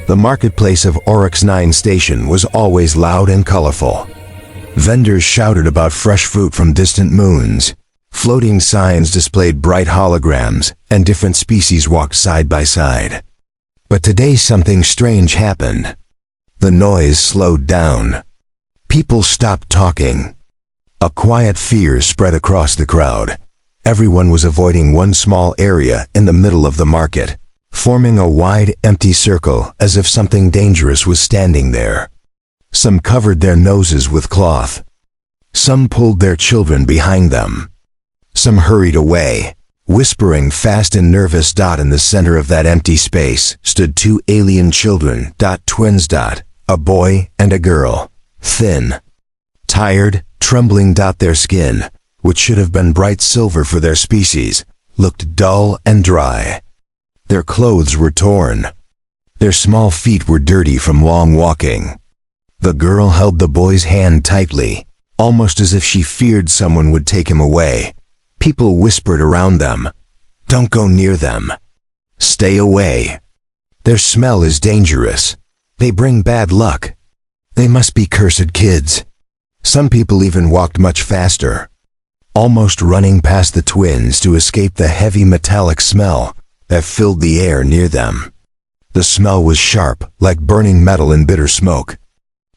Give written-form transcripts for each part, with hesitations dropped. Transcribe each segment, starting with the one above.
The marketplace of Orcs 9 Station was always loud and colorful. Vendors shouted about fresh fruit from distant moons. Floating signs displayed bright holograms, and different species walked side by side. But today something strange happened. The noise slowed down. People stopped talking. A quiet fear spread across the crowd. Everyone was avoiding one small area in the middle of the market, forming a wide, empty circle as if something dangerous was standing there. Some covered their noses with cloth. Some pulled their children behind them. Some hurried away, whispering fast and nervous. In the center of that empty space stood two alien children, twins. A boy and a girl, thin, tired, trembling. Their skin, which should have been bright silver for their species, looked dull and dry. Their clothes were torn. Their small feet were dirty from long walking. The girl held the boy's hand tightly, almost as if she feared someone would take him away. People whispered around them, "Don't go near them. Stay away. Their smell is dangerous. They bring bad luck. They must be cursed kids." Some people even walked much faster, almost running past the twins to escape the heavy metallic smell that filled the air near them. The smell was sharp, like burning metal in bitter smoke.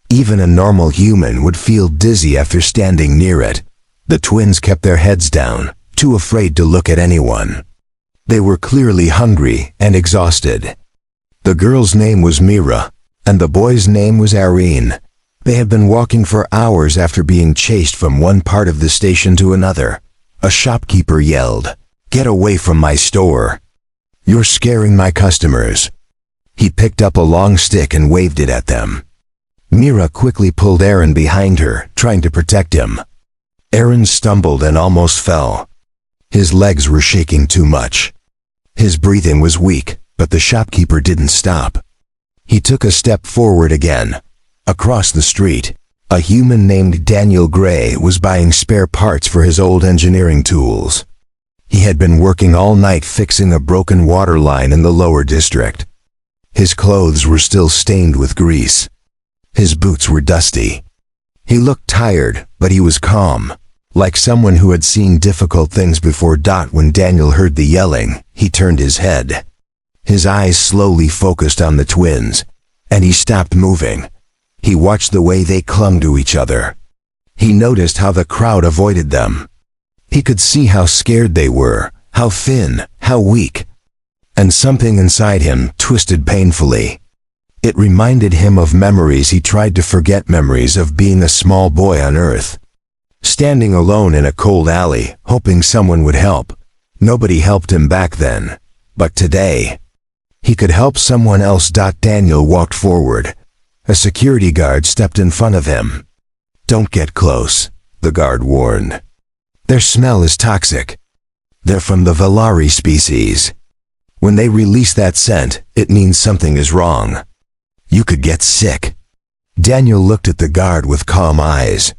Even a normal human would feel dizzy after standing near it. The twins kept their heads down, too afraid to look at anyone. They were clearly hungry and exhausted. The girl's name was Mira, and the boy's name was Irene. They had been walking for hours after being chased from one part of the station to another. A shopkeeper yelled, "Get away from my store. You're scaring my customers." He picked up a long stick and waved it at them. Mira quickly pulled Aaron behind her, trying to protect him. Aaron stumbled and almost fell. His legs were shaking too much. His breathing was weak, but the shopkeeper didn't stop. He took a step forward again. Across the street, a human named Daniel Gray was buying spare parts for his old engineering tools. He had been working all night fixing a broken water line in the lower district. His clothes were still stained with grease. His boots were dusty. He looked tired, but he was calm, like someone who had seen difficult things before. When Daniel heard the yelling, he turned his head. His eyes slowly focused on the twins, and he stopped moving. He watched the way they clung to each other. He noticed how the crowd avoided them. He could see how scared they were, how thin, how weak. And something inside him twisted painfully. It reminded him of memories he tried to forget, memories of being a small boy on Earth. Standing alone in a cold alley, hoping someone would help. Nobody helped him back then. But today, he could help someone else. Daniel walked forward. A security guard stepped in front of him. "Don't get close," the guard warned. "Their smell is toxic. They're from the Valari species. When they release that scent, it means something is wrong. You could get sick." Daniel looked at the guard with calm eyes.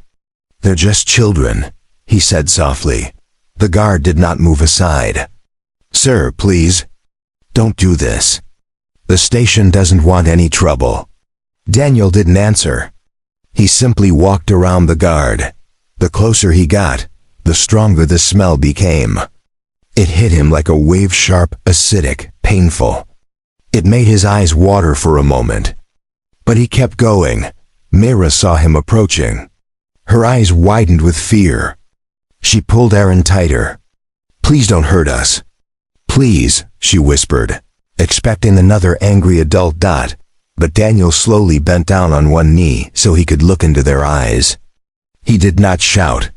"They're just children," he said softly. The guard did not move aside. "Sir, please, don't do this. The station doesn't want any trouble." Daniel didn't answer. He simply walked around the guard. The closer he got, the stronger the smell became. It hit him like a wave, sharp, acidic, painful. It made his eyes water for a moment. But he kept going. Mira saw him approaching. Her eyes widened with fear. She pulled Aaron tighter. "Please don't hurt us. Please," she whispered, expecting another angry adult. But Daniel slowly bent down on one knee so he could look into their eyes. He did not shout.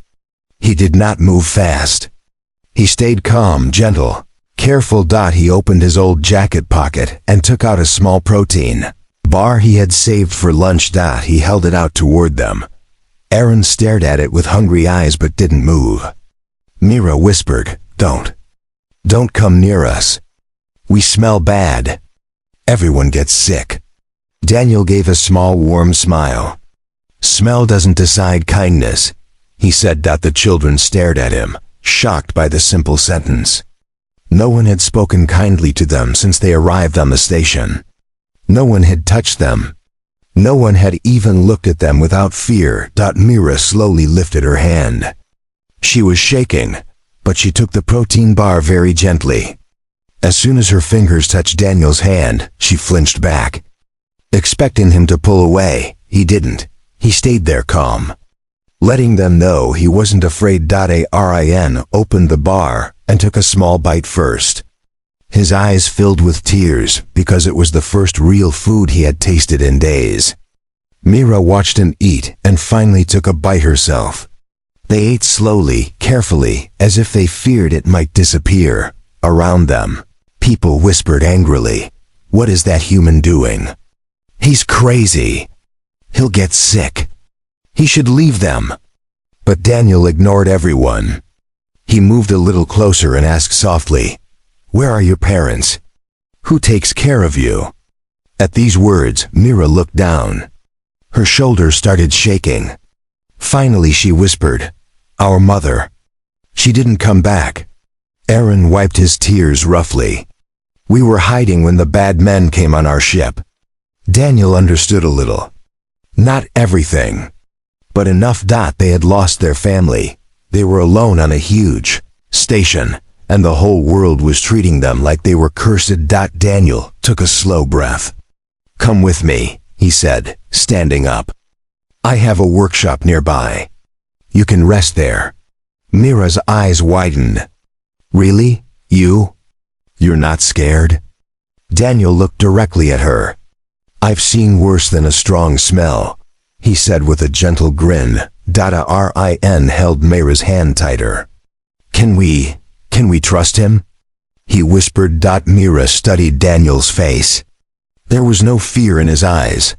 He did not move fast. He stayed calm, gentle, careful. He opened his old jacket pocket and took out a small protein bar he had saved for lunch. He held it out toward them. Aaron stared at it with hungry eyes but didn't move. Mira whispered, Don't come near us. We smell bad. Everyone gets sick." Daniel gave a small warm smile. "Smell doesn't decide kindness," he said. The children stared at him, shocked by the simple sentence. No one had spoken kindly to them since they arrived on the station. No one had touched them. No one had even looked at them without fear. Mira slowly lifted her hand. She was shaking, but she took the protein bar very gently. As soon as her fingers touched Daniel's hand, she flinched back. Expecting him to pull away, he didn't. He stayed there calm, letting them know he wasn't afraid. Arin opened the bar and took a small bite first. His eyes filled with tears because it was the first real food he had tasted in days. Mira watched him eat and finally took a bite herself. They ate slowly, carefully, as if they feared it might disappear. Around them, people whispered angrily, "What is that human doing? He's crazy. He'll get sick. He should leave them." But Daniel ignored everyone. He moved a little closer and asked softly, "Where are your parents? Who takes care of you?" At these words, Mira looked down. Her shoulders started shaking. Finally she whispered, "Our mother. She didn't come back." Aaron wiped his tears roughly. "We were hiding when the bad men came on our ship." Daniel understood a little. Not everything, but enough. They had lost their family. They were alone on a huge station, and the whole world was treating them like they were cursed. Daniel took a slow breath. "Come with me," he said, standing up. "I have a workshop nearby. You can rest there." Mira's eyes widened. "Really? You're not scared?" Daniel looked directly at her. "I've seen worse than a strong smell," he said with a gentle grin. Rin held Mira's hand tighter. Can we trust him?" he whispered. Mira studied Daniel's face. There was no fear in his eyes.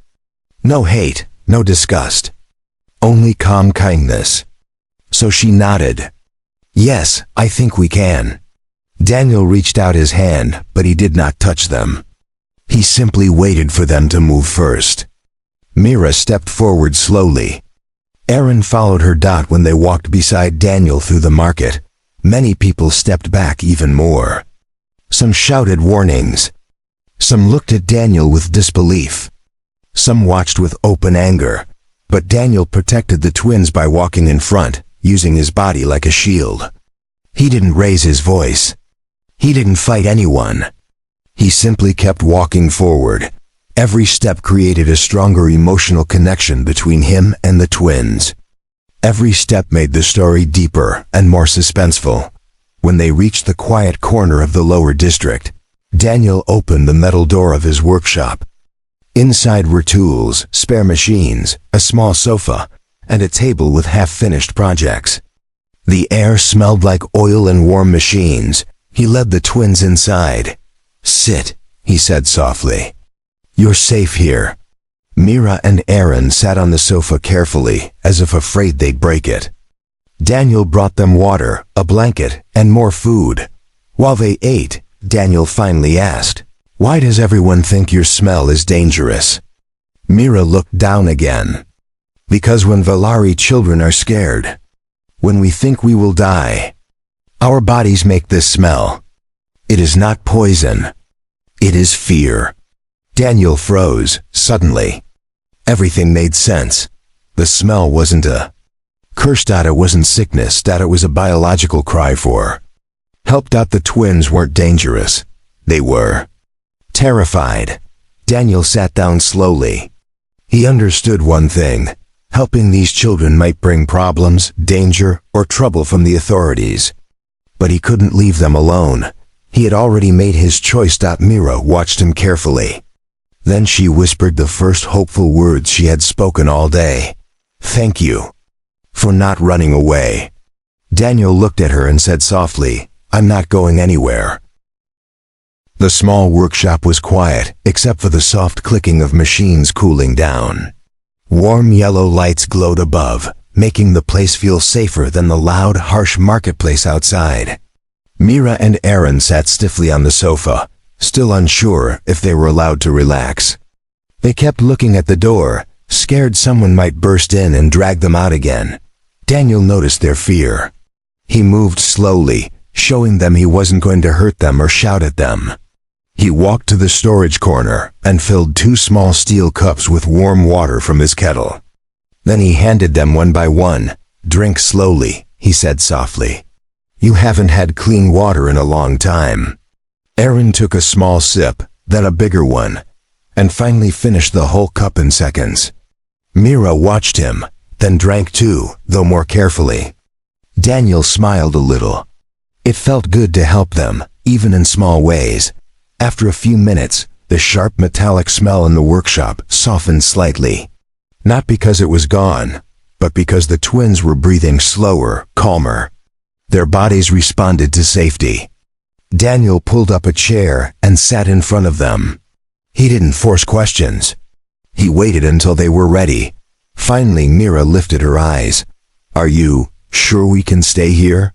No hate, no disgust. Only calm kindness. So she nodded. "Yes, I think we can." Daniel reached out his hand, but he did not touch them. He simply waited for them to move first. Mira stepped forward slowly. Aaron followed her. When they walked beside Daniel through the market, many people stepped back even more. Some shouted warnings. Some looked at Daniel with disbelief. Some watched with open anger. But Daniel protected the twins by walking in front, using his body like a shield. He didn't raise his voice. He didn't fight anyone. He simply kept walking forward. Every step created a stronger emotional connection between him and the twins. Every step made the story deeper and more suspenseful. When they reached the quiet corner of the lower district, Daniel opened the metal door of his workshop. Inside were tools, spare machines, a small sofa, and a table with half-finished projects. The air smelled like oil and warm machines. He led the twins inside. "Sit," he said softly. "You're safe here." Mira and Aaron sat on the sofa carefully, as if afraid they'd break it. Daniel brought them water, a blanket, and more food. While they ate, Daniel finally asked, "Why does everyone think your smell is dangerous?" Mira looked down again. "Because when Valari children are scared, when we think we will die, our bodies make this smell. It is not poison. It is fear." Daniel froze, suddenly. Everything made sense. The smell wasn't a curse. It wasn't sickness. It was a biological cry for help. The twins weren't dangerous. They were terrified. Daniel sat down slowly. He understood one thing. Helping these children might bring problems, danger, or trouble from the authorities. But he couldn't leave them alone. He had already made his choice. Mira watched him carefully. Then she whispered the first hopeful words she had spoken all day. "Thank you for not running away." Daniel looked at her and said softly, "I'm not going anywhere." The small workshop was quiet, except for the soft clicking of machines cooling down. Warm yellow lights glowed above, making the place feel safer than the loud, harsh marketplace outside. Mira and Aaron sat stiffly on the sofa, still unsure if they were allowed to relax. They kept looking at the door, scared someone might burst in and drag them out again. Daniel noticed their fear. He moved slowly, showing them he wasn't going to hurt them or shout at them. He walked to the storage corner and filled 2 small steel cups with warm water from his kettle. Then he handed them one by one. "Drink slowly," he said softly. "You haven't had clean water in a long time." Aaron took a small sip, then a bigger one, and finally finished the whole cup in seconds. Mira watched him, then drank too, though more carefully. Daniel smiled a little. It felt good to help them, even in small ways. After a few minutes, the sharp metallic smell in the workshop softened slightly. Not because it was gone, but because the twins were breathing slower, calmer. Their bodies responded to safety. Daniel pulled up a chair and sat in front of them. He didn't force questions. He waited until they were ready. Finally, Mira lifted her eyes. "Are you sure we can stay here?"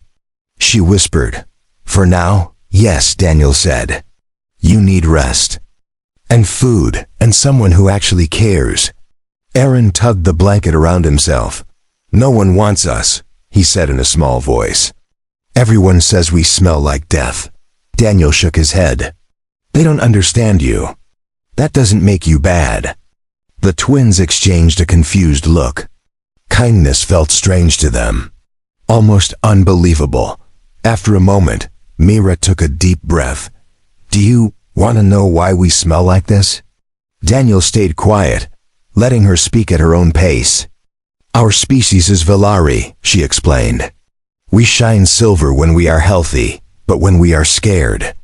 She whispered. "For now, yes," Daniel said. "You need rest. And food, and someone who actually cares." Aaron tugged the blanket around himself. "No one wants us," he said in a small voice. "Everyone says we smell like death." Daniel shook his head. "They don't understand you. That doesn't make you bad." The twins exchanged a confused look. Kindness felt strange to them. Almost unbelievable. After a moment, Mira took a deep breath. "Do you want to know why we smell like this?" Daniel stayed quiet, letting her speak at her own pace. "Our species is Velari," she explained. "We shine silver when we are healthy, but when we are scared,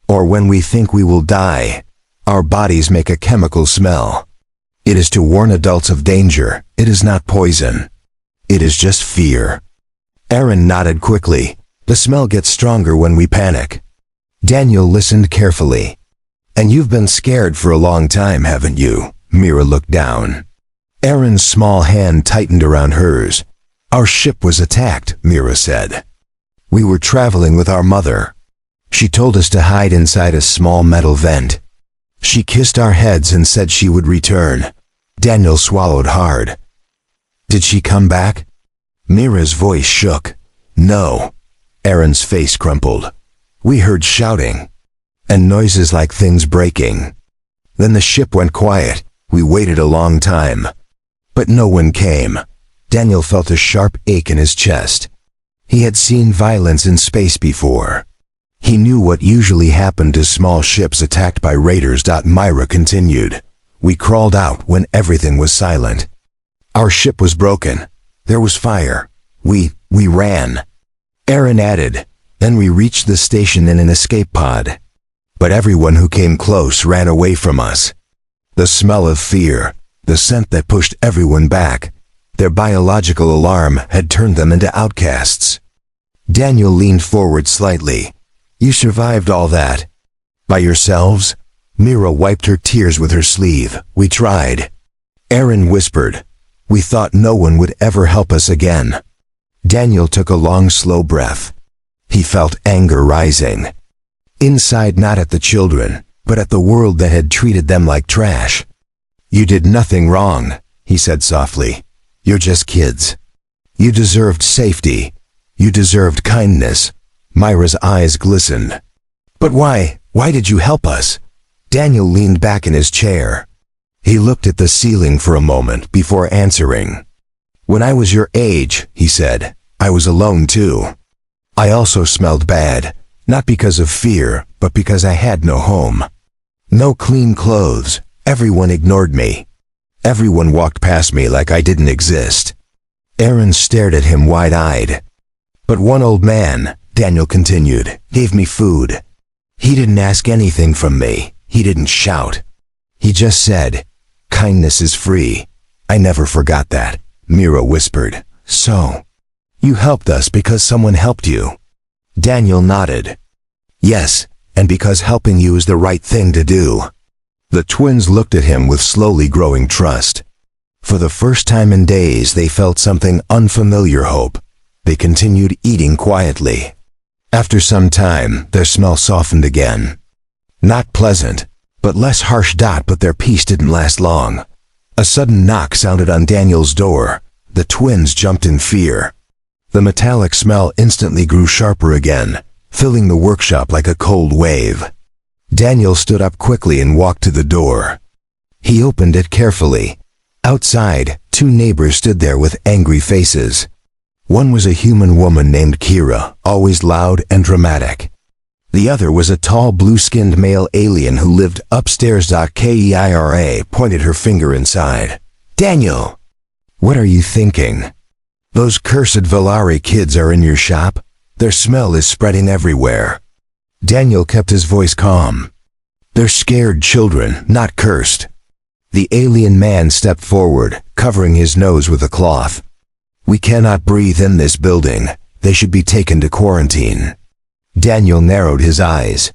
or when we think we will die, our bodies make a chemical smell. It is to warn adults of danger. It is not poison. It is just fear." Aaron nodded quickly. "The smell gets stronger when we panic." Daniel listened carefully. "And you've been scared for a long time, haven't you?" Mira looked down. Aaron's small hand tightened around hers. "Our ship was attacked," Mira said. "We were traveling with our mother. She told us to hide inside a small metal vent. She kissed our heads and said she would return." Daniel swallowed hard. "Did she come back?" Mira's voice shook. "No." Aaron's face crumpled. "We heard shouting, and noises like things breaking. Then the ship went quiet. We waited a long time. But no one came." Daniel felt a sharp ache in his chest. He had seen violence in space before. He knew what usually happened to small ships attacked by raiders. Myra continued. "We crawled out when everything was silent. Our ship was broken. There was fire. We ran." Aaron added, "Then we reached the station in an escape pod. But everyone who came close ran away from us. The smell of fear, the scent that pushed everyone back, their biological alarm had turned them into outcasts." Daniel leaned forward slightly. "You survived all that? By yourselves?" Mira wiped her tears with her sleeve. "We tried." Aaron whispered, "We thought no one would ever help us again." Daniel took a long, slow breath. He felt anger rising. Inside, not at the children, but at the world that had treated them like trash. "You did nothing wrong," he said softly. "You're just kids. You deserved safety. You deserved kindness." Myra's eyes glistened. "But why did you help us?" Daniel leaned back in his chair. He looked at the ceiling for a moment before answering. "When I was your age," he said, "I was alone too. I also smelled bad, not because of fear, but because I had no home. No clean clothes. Everyone ignored me. Everyone walked past me like I didn't exist." Aaron stared at him wide-eyed. "But one old man," Daniel continued, "gave me food. He didn't ask anything from me. He didn't shout. He just said, 'Kindness is free.' I never forgot that." Mira whispered, "So, you helped us because someone helped you?" Daniel nodded. "Yes, and because helping you is the right thing to do." The twins looked at him with slowly growing trust. For the first time in days, they felt something unfamiliar: hope. They continued eating quietly. After some time, their smell softened again. Not pleasant, but less harsh. But their peace didn't last long. A sudden knock sounded on Daniel's door. The twins jumped in fear. The metallic smell instantly grew sharper again, filling the workshop like a cold wave. Daniel stood up quickly and walked to the door. He opened it carefully. Outside, two neighbors stood there with angry faces. One was a human woman named Kira, always loud and dramatic. The other was a tall blue-skinned male alien who lived upstairs. Kira pointed her finger inside. "Daniel, what are you thinking? Those cursed Valari kids are in your shop? Their smell is spreading everywhere." Daniel kept his voice calm. "They're scared children, not cursed." The alien man stepped forward, covering his nose with a cloth. "We cannot breathe in this building. They should be taken to quarantine." Daniel narrowed his eyes.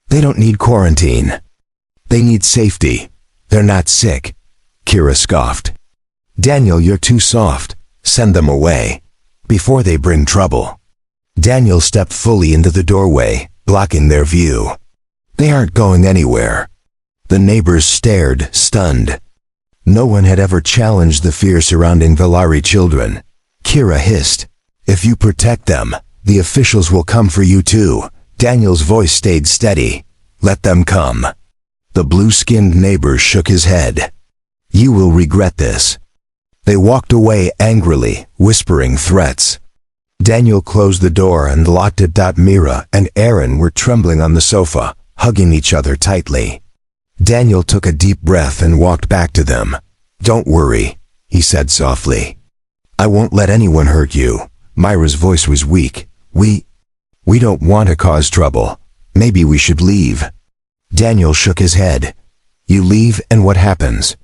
"They don't need quarantine. They need safety. They're not sick." Kira scoffed. "Daniel, you're too soft. Send them away. Before they bring trouble." Daniel stepped fully into the doorway, blocking their view. "They aren't going anywhere." The neighbors stared, stunned. No one had ever challenged the fear surrounding Valari children. Kira hissed, "If you protect them, the officials will come for you too." Daniel's voice stayed steady. "Let them come." The blue-skinned neighbor shook his head. "You will regret this." They walked away angrily, whispering threats. Daniel closed the door and locked it. Mira and Aaron were trembling on the sofa, hugging each other tightly. Daniel took a deep breath and walked back to them. "Don't worry," he said softly. "I won't let anyone hurt you." Myra's voice was weak. We don't want to cause trouble. Maybe we should leave." Daniel shook his head. "You leave and what happens?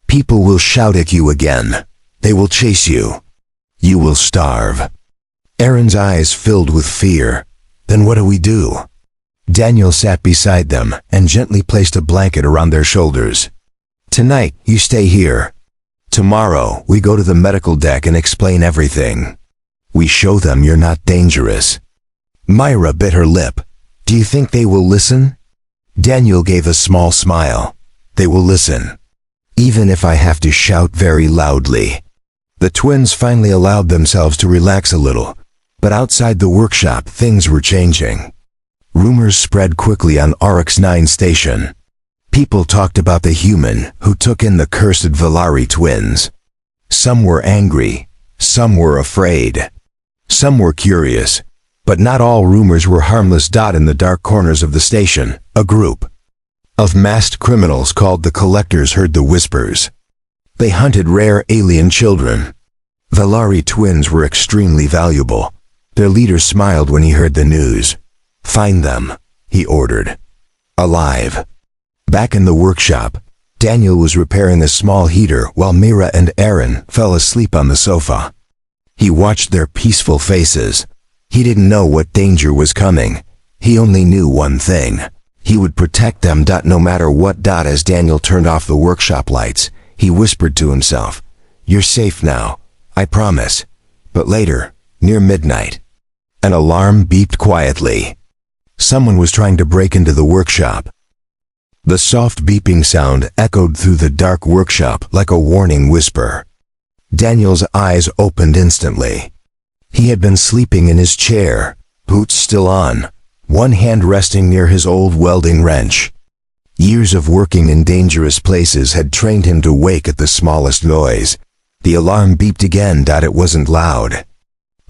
People will shout at you again. They will chase you. You will starve." Aaron's eyes filled with fear. "Then what do we do?" Daniel sat beside them and gently placed a blanket around their shoulders. "Tonight, you stay here. Tomorrow, we go to the medical deck and explain everything. We show them you're not dangerous." Myra bit her lip. "Do you think they will listen?" Daniel gave a small smile. "They will listen. Even if I have to shout very loudly." The twins finally allowed themselves to relax a little, but outside the workshop things were changing. Rumors spread quickly on Orcs 9 station. People talked about the human who took in the cursed Valari twins. Some were angry, some were afraid, some were curious, but not all rumors were harmless. In the dark corners of the station, a group of masked criminals called the Collectors heard the whispers. They hunted rare alien children. Valari twins were extremely valuable. Their leader smiled when he heard the news. "Find them," he ordered. "Alive." Back in the workshop, Daniel was repairing a small heater while Mira and Aaron fell asleep on the sofa. He watched their peaceful faces. He didn't know what danger was coming. He only knew one thing. He would protect them. No matter what. As Daniel turned off the workshop lights, he whispered to himself, "You're safe now, I promise." But later, near midnight, an alarm beeped quietly. Someone was trying to break into the workshop. The soft beeping sound echoed through the dark workshop like a warning whisper. Daniel's eyes opened instantly. He had been sleeping in his chair, boots still on, one hand resting near his old welding wrench. Years of working in dangerous places had trained him to wake at the smallest noise. The alarm beeped again. It wasn't loud,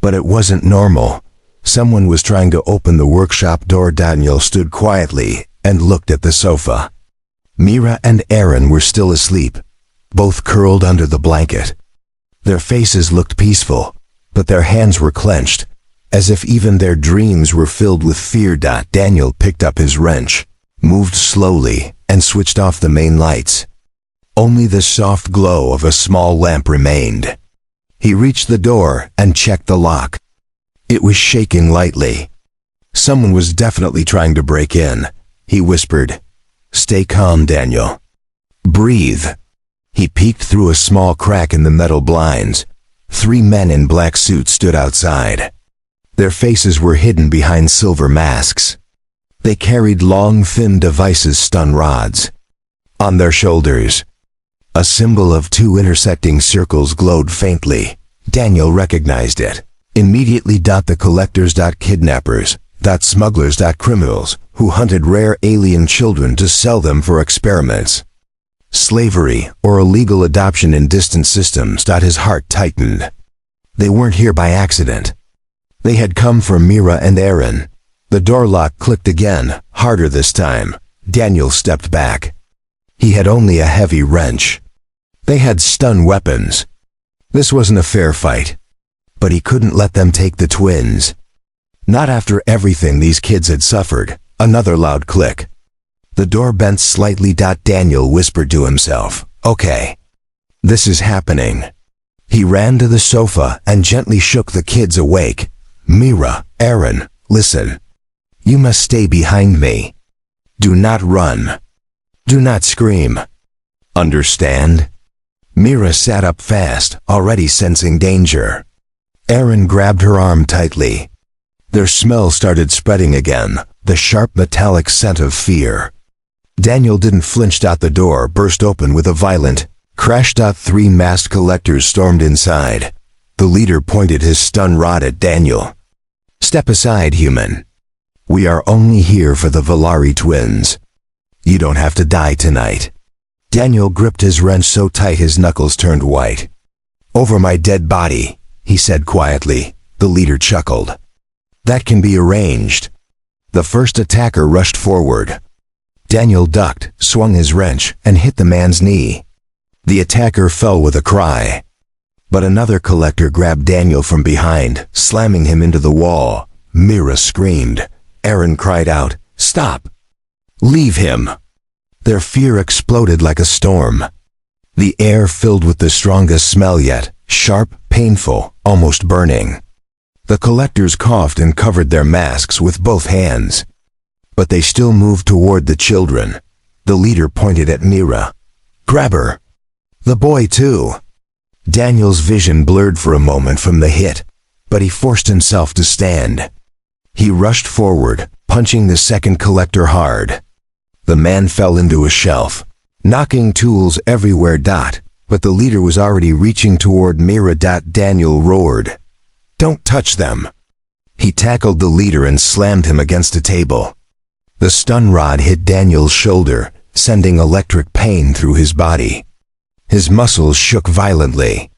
but it wasn't normal. Someone was trying to open the workshop door. Daniel stood quietly and looked at the sofa. Mira and Aaron were still asleep, both curled under the blanket. Their faces looked peaceful, but their hands were clenched, as if even their dreams were filled with fear. Daniel picked up his wrench, moved slowly, and switched off the main lights. Only the soft glow of a small lamp remained. He reached the door and checked the lock. It was shaking lightly. Someone was definitely trying to break in. He whispered, "Stay calm, Daniel. Breathe." He peeked through a small crack in the metal blinds. 3 men in black suits stood outside. Their faces were hidden behind silver masks. They carried long, thin devices, stun rods. On their shoulders, a symbol of 2 intersecting circles glowed faintly. Daniel recognized it. Immediately. The Collectors. Kidnappers. Smugglers, criminals who hunted rare alien children to sell them for experiments. Slavery or illegal adoption in distant systems. His heart tightened. They weren't here by accident. They had come for Mira and Aaron. The door lock clicked again, harder this time. Daniel stepped back. He had only a heavy wrench. They had stun weapons. This wasn't a fair fight. But he couldn't let them take the twins. Not after everything these kids had suffered. Another loud click. The door bent slightly. Daniel whispered to himself, "Okay. This is happening." He ran to the sofa and gently shook the kids awake. "Mira, Aaron, listen. You must stay behind me. Do not run. Do not scream. Understand?" Mira sat up fast, already sensing danger. Aaron grabbed her arm tightly. Their smell started spreading again, the sharp metallic scent of fear. Daniel didn't flinch. The door burst open with a violent crash. 3 masked collectors stormed inside. The leader pointed his stun rod at Daniel. "Step aside, human. We are only here for the Valari twins. You don't have to die tonight." Daniel gripped his wrench so tight his knuckles turned white. "Over my dead body," he said quietly. The leader chuckled. "That can be arranged." The first attacker rushed forward. Daniel ducked, swung his wrench, and hit the man's knee. The attacker fell with a cry. But another collector grabbed Daniel from behind, slamming him into the wall. Mira screamed. Aaron cried out, "Stop! Leave him!" Their fear exploded like a storm. The air filled with the strongest smell yet, sharp, painful, almost burning. The collectors coughed and covered their masks with both hands. But they still moved toward the children. The leader pointed at Mira. "Grab her. The boy too." Daniel's vision blurred for a moment from the hit, but he forced himself to stand. He rushed forward, punching the second collector hard. The man fell into a shelf, knocking tools everywhere. But the leader was already reaching toward Mira. Daniel roared, "Don't touch them." He tackled the leader and slammed him against a table. The stun rod hit Daniel's shoulder, sending electric pain through his body. His muscles shook violently.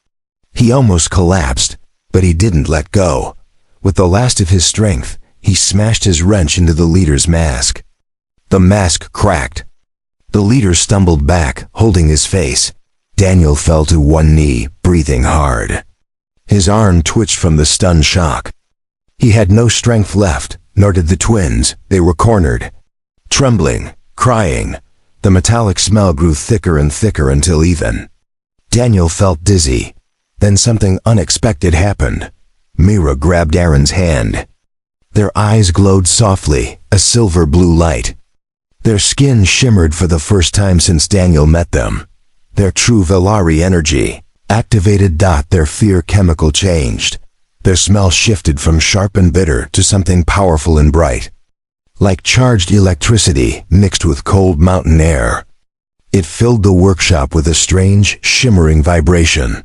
He almost collapsed, but he didn't let go. With the last of his strength, he smashed his wrench into the leader's mask. The mask cracked. The leader stumbled back, holding his face. Daniel fell to one knee, breathing hard. His arm twitched from the stun shock. He had no strength left, nor did the twins. They were cornered. Trembling, crying, the metallic smell grew thicker and thicker until even. Daniel felt dizzy. Then something unexpected happened. Mira grabbed Aaron's hand. Their eyes glowed softly, a silver blue light. Their skin shimmered for the first time since Daniel met them. Their true Valari energy activated. Their fear chemical changed. Their smell shifted from sharp and bitter to something powerful and bright, like charged electricity mixed with cold mountain air. It filled the workshop with a strange, shimmering vibration.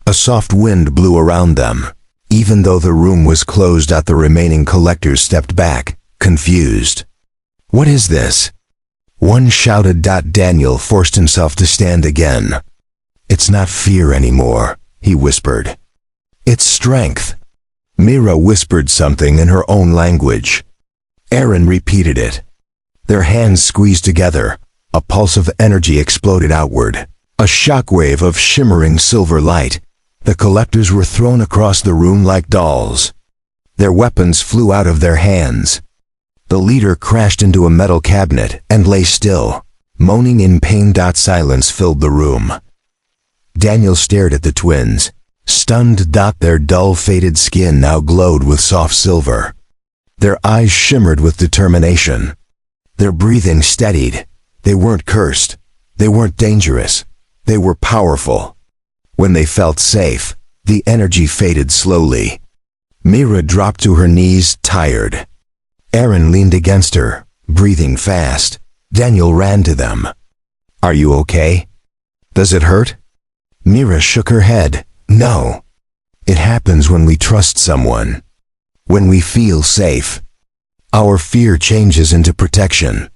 A soft wind blew around them. Even though the room was closed, the remaining collectors stepped back, confused. "What is this?" One shouted. Daniel forced himself to stand again. "It's not fear anymore," he whispered. "It's strength." Mira whispered something in her own language. Aaron repeated it. Their hands squeezed together. A pulse of energy exploded outward. A shockwave of shimmering silver light. The collectors were thrown across the room like dolls. Their weapons flew out of their hands. The leader crashed into a metal cabinet and lay still, moaning in pain. Silence filled the room. Daniel stared at the twins, stunned. Their dull, faded skin now glowed with soft silver. Their eyes shimmered with determination. Their breathing steadied. They weren't cursed. They weren't dangerous. They were powerful. When they felt safe, the energy faded slowly. Mira dropped to her knees, tired. Aaron leaned against her, breathing fast. Daniel ran to them. "Are you okay? Does it hurt?" Mira shook her head. "No. It happens when we trust someone. When we feel safe." Our fear changes into protection.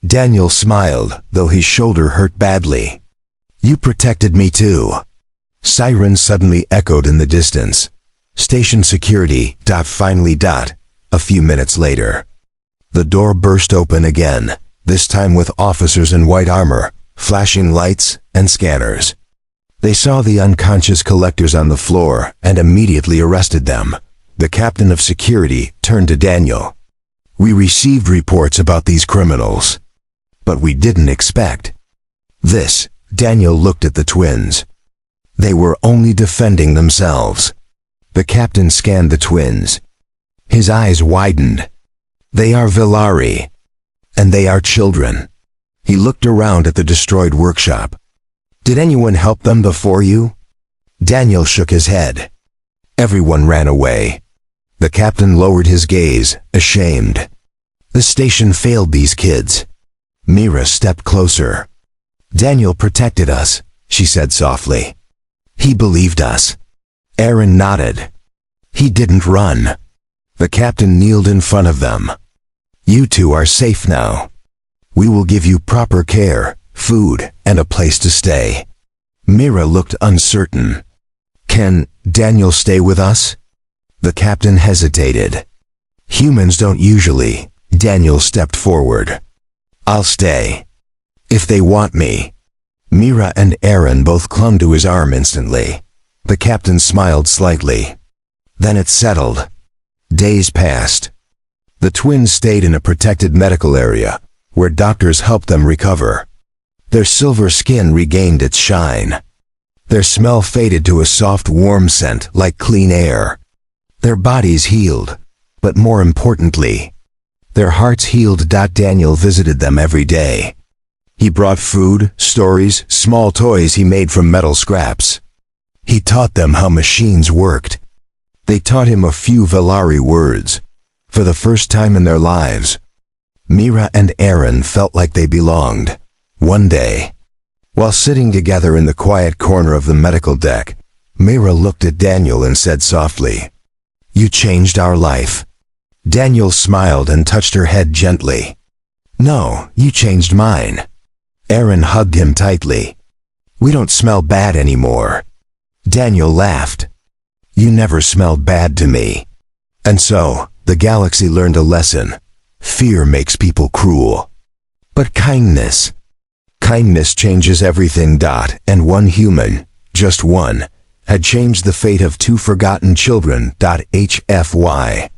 Daniel smiled, though his shoulder hurt badly. You protected me too. Sirens suddenly echoed in the distance. Station security, finally. A few minutes later. The door burst open again, this time with officers in white armor, flashing lights and scanners. They saw the unconscious collectors on the floor and immediately arrested them. The captain of security turned to Daniel. We received reports about these criminals, but we didn't expect this. Daniel looked at the twins. They were only defending themselves. The captain scanned the twins. His eyes widened. They are Villari, and they are children. He looked around at the destroyed workshop. Did anyone help them before you? Daniel shook his head. Everyone ran away. The captain lowered his gaze, ashamed. The station failed these kids. Mira stepped closer. Daniel protected us, she said softly. He believed us. Aaron nodded. He didn't run. The captain kneeled in front of them. You two are safe now. We will give you proper care, food, and a place to stay. Mira looked uncertain. Can Daniel stay with us? The captain hesitated. Humans don't usually. Daniel stepped forward. I'll stay. If they want me. Mira and Aaron both clung to his arm instantly. The captain smiled slightly. Then it settled. Days passed. The twins stayed in a protected medical area, where doctors helped them recover. Their silver skin regained its shine. Their smell faded to a soft, warm scent like clean air. Their bodies healed, but more importantly, their hearts healed. Daniel visited them every day. He brought food, stories, small toys he made from metal scraps. He taught them how machines worked. They taught him a few Villari words. For the first time in their lives, Mira and Aaron felt like they belonged. One day, while sitting together in the quiet corner of the medical deck, Mira looked at Daniel and said softly, You changed our life. Daniel smiled and touched her head gently. No, you changed mine. Aaron hugged him tightly. We don't smell bad anymore. Daniel laughed. You never smelled bad to me. And so, the galaxy learned a lesson. Fear makes people cruel. But kindness changes everything. And one human, just one, had changed the fate of two forgotten children. HFY.